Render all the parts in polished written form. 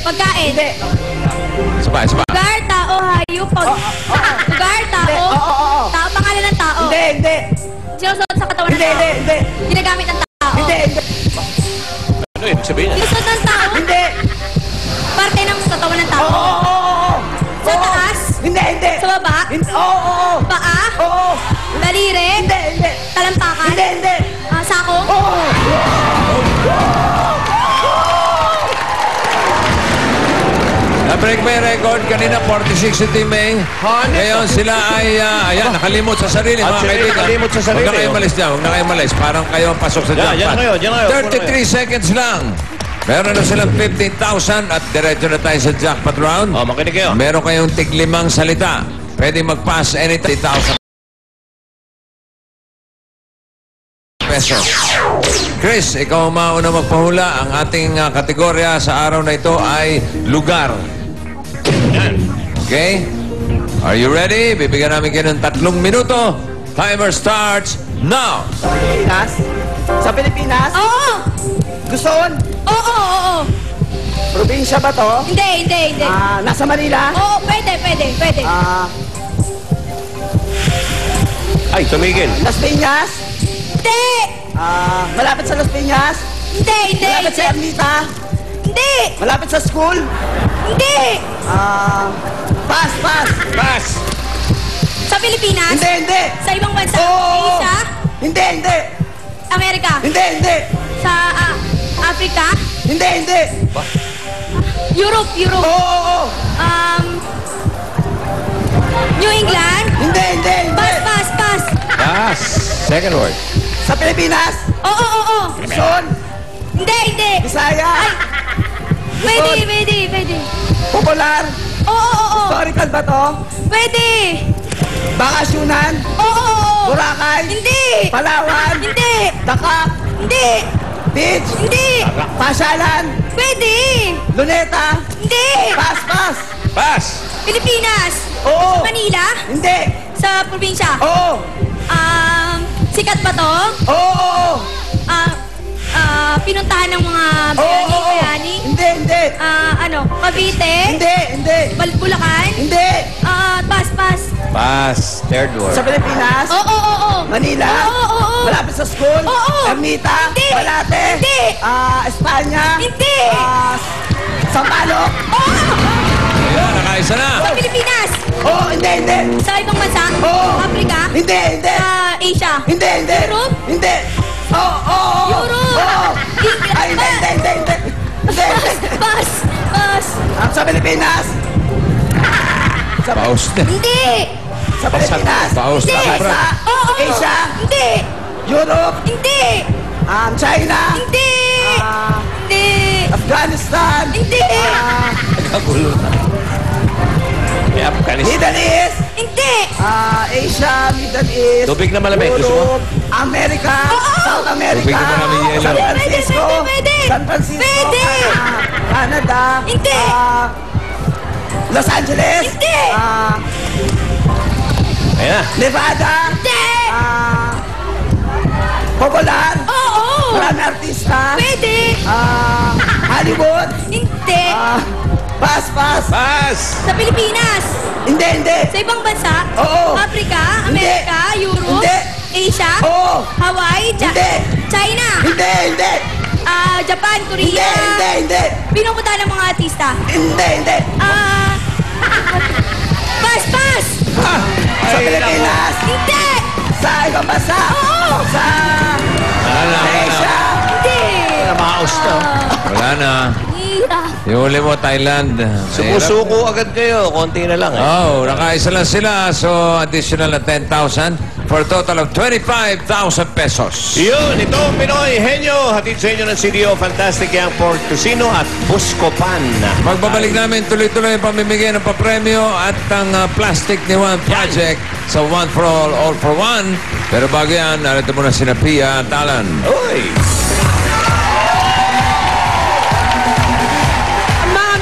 Pagkain. Hindi. Sabay. Lugar, tao, hayop, lugar, tao. Tao, pangalan ng tao. Hindi. Sinusuot sa katawan ng tao. Hindi. Ginagamit ng tao. Hindi. Ano ibig sabihin? Sinusuot ng tao. Hindi. Parte ng katawan ng tao. Sa taas. Hindi. Sa baba. Oo. Paa. Oo. Daliri. Hindi. Talampakan. Hindi. Sako. Na-break may record. Kanina 46 si Team A. Ngayon sila ay, ayan, nakalimot sa sarili. Mga kaibigan. Nakalimot sa sarili. Huwag na kayo malis dyan. Huwag na kayo malis. Parang kayo ang pasok sa jackpot. Diyan kayo. 33 seconds lang. Meron na silang 15,000 at diretso na tayo sa jackpot round. Makinig kayo. Meron kayong tig-5 salita. Pwede mag-pass anytime. 30,000 pesos. Chris, ikaw ang mauna magpahula. Ang ating kategorya sa araw na ito ay lugar. Okay? Are you ready? Bibigyan namin kayo ng 3 minuto. Timer starts now. Sa Pilipinas? Oo. Luzon? Oo. Probinsya ba to? Hindi. Nasa Manila? Oo, pwede. Ay, tumigil. Las Piñas? Hindi. Malapit sa Las Piñas? Hindi. Malapit sa Ermita? Hindi. Malapit sa school? Hindi. Pass. Sa Pilipinas? Hindi. Sa ibang bansa? Oo. Asia? Hindi. Amerika? Hindi. Sa Africa? Hindi. Europe? Oo. New England? Hindi. Pass. Pass. Second word. Sa Pilipinas? Oo. Luzon? Hindi. Bisaya? Pwede. Popular? Oo. Historical ba to? Pwede. Bakasyunan? Oo. Boracay? Hindi. Palawan? Hindi. Dakak? Hindi. Beach? Hindi. Pasyalan? Pwede. Luneta? Hindi. Pass. Pass. Pilipinas? Oo. Manila? Hindi. Sa probinsya? Oo. Sikat ba to? Oo. Pinuntahan ng mga Oo. bayani? Hindi. Cavite? Hindi. Bulacan? Hindi. Pass. Pass. Third word. Sa Pilipinas? Oo. Manila? Oo. Malapit sa school? Oo. Ermita? Hindi. Balate? Hindi. Espanya? Hindi. Sampaloc? Ayan, nakaisa na. Sa Pilipinas? Oo. Hindi. Sa ibang bansa? Oo. Africa? Hindi. Asia? Hindi. Europe? Hindi. Oo. Europe? Oo. Ay, hindi. Pass. Sa Pilipinas? Paus na. Hindi. Sa Pilipinas? Paus na. Hindi. Brad. Oo. Asia? Hindi. Europe? Hindi. China? Hindi. Hindi. Afghanistan? Hindi. Nagkagulo na. Afghanistan. Middle East? Hindi. Asia, Middle East. Tubig na malamig. Gusto mo? Europe, America, Oo. South America. Tubig na maraming yelo. San Francisco. Pwede. San Francisco. Pwede. Canada. Hindi. Los Angeles. Hindi. Ayan na. Nevada. Hindi. Popular. Oo. Marami artista. Pwede. Hollywood. Hindi. Pass. Pass. Sa Pilipinas? Hindi. Sa ibang bansa? Oo. Africa? Hindi. Amerika? Europe? Hindi. Asia? Oo. Hawaii? Hindi. China? Hindi. Japan? Korea? Hindi. Pinupunta ng mga artista? Hindi. Pass. Sa Pilipinas. Hindi. Sa ibang bansa. Oo. Sa Asia. Hindi. Namaos na. Wala na. Hirap. Yung huli mo, Thailand. Sumusuko agad kayo. Konti na lang eh. Oh, nakaisa lang sila. So, additional na 10,000 for a total of 25,000 pesos. Yun, ito ang Pinoy Henyo. Hatid sa inyo ng CDO Fantastic Young Portosino at Buscopan. Magbabalik namin tuloy-tuloy ang pamimigay ng papremyo at ang Plastic ni Juan Project sa One for All for One. Pero bago yan, narito muna si Pia at Alan. Uy!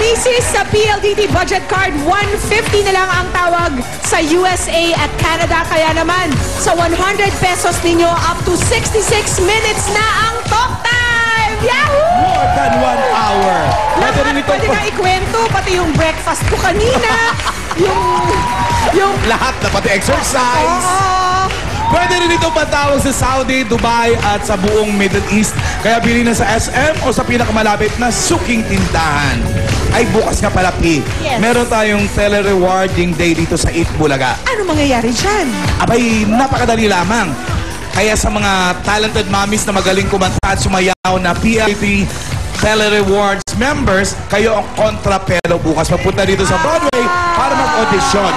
Misis, sa PLDT Budget Card, 150 na lang ang tawag sa USA at Canada. Kaya naman, sa 100 pesos ninyo, up to 66 minutes na ang talk time! Yahoo! More than 1 hour. Lahat rin ito pwede nga ikwento, pati yung breakfast ko kanina, yung lahat na pati exercise. Oo. Pwede rin itong patawag sa Saudi, Dubai at sa buong Middle East. Kaya bili na sa SM o sa pinakamalapit na suking tindahan. Ay, bukas nga pala, P. Yes. Meron tayong tele-rewarding day dito sa Eat Bulaga. Ano mangyayari dyan? Abay, napakadali lamang. Kaya sa mga talented mommies na magaling kumanta at sumayaw na PLP Tele-Rewards members, kayo ang kontrapelo bukas. Magpunta dito sa Broadway para mag-audition.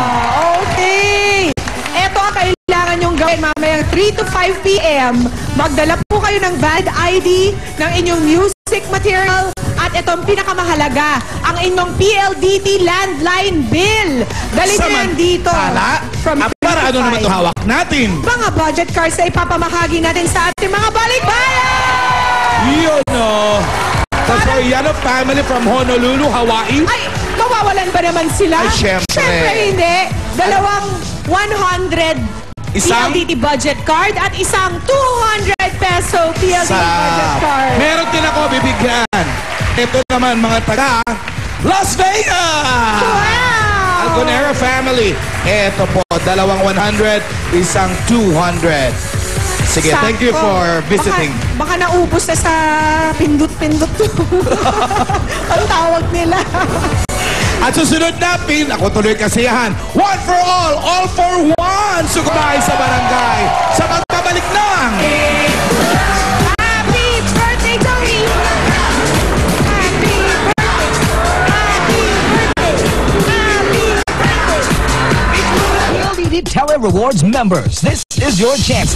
Okay. Eto ang kailangan nyong gawin mamayang 3 to 5 p.m. Magdala po kayo ng valid ID, ng inyong music material, at itong pinakamahalaga, ang inyong PLDT landline bill. Dali nyo yan dito. Samantala, From para ano naman 3 to 5. ito hawak natin? Mga budget cards na ipapamahagi natin sa ating mga balikbayan! Yun o. Sa Soriano family from Honolulu, Hawaii. Ay, mawawalan ba naman sila? Ay, syempre. Syempre hindi. Dalawang 100 Isang- PLDT budget card at isang 200 peso PLDT budget card. Meron din ako bibigyan. Ito naman mga taga Las Vegas! Wow! Alconera family. Ito po, dalawang 100, isang 200. Sige, thank you Sakto. for visiting. Baka naubos na sa pindot-pindot. Ang tawag nila. At susunod na pin, ako tuloy kasiyahan. One for all for one. Sugabay sa barangay. Sa pagbabalik ng... Happy birthday, Tony! Happy birthday! Happy birthday! Happy birthday! PLDT Tele Rewards members, this is your chance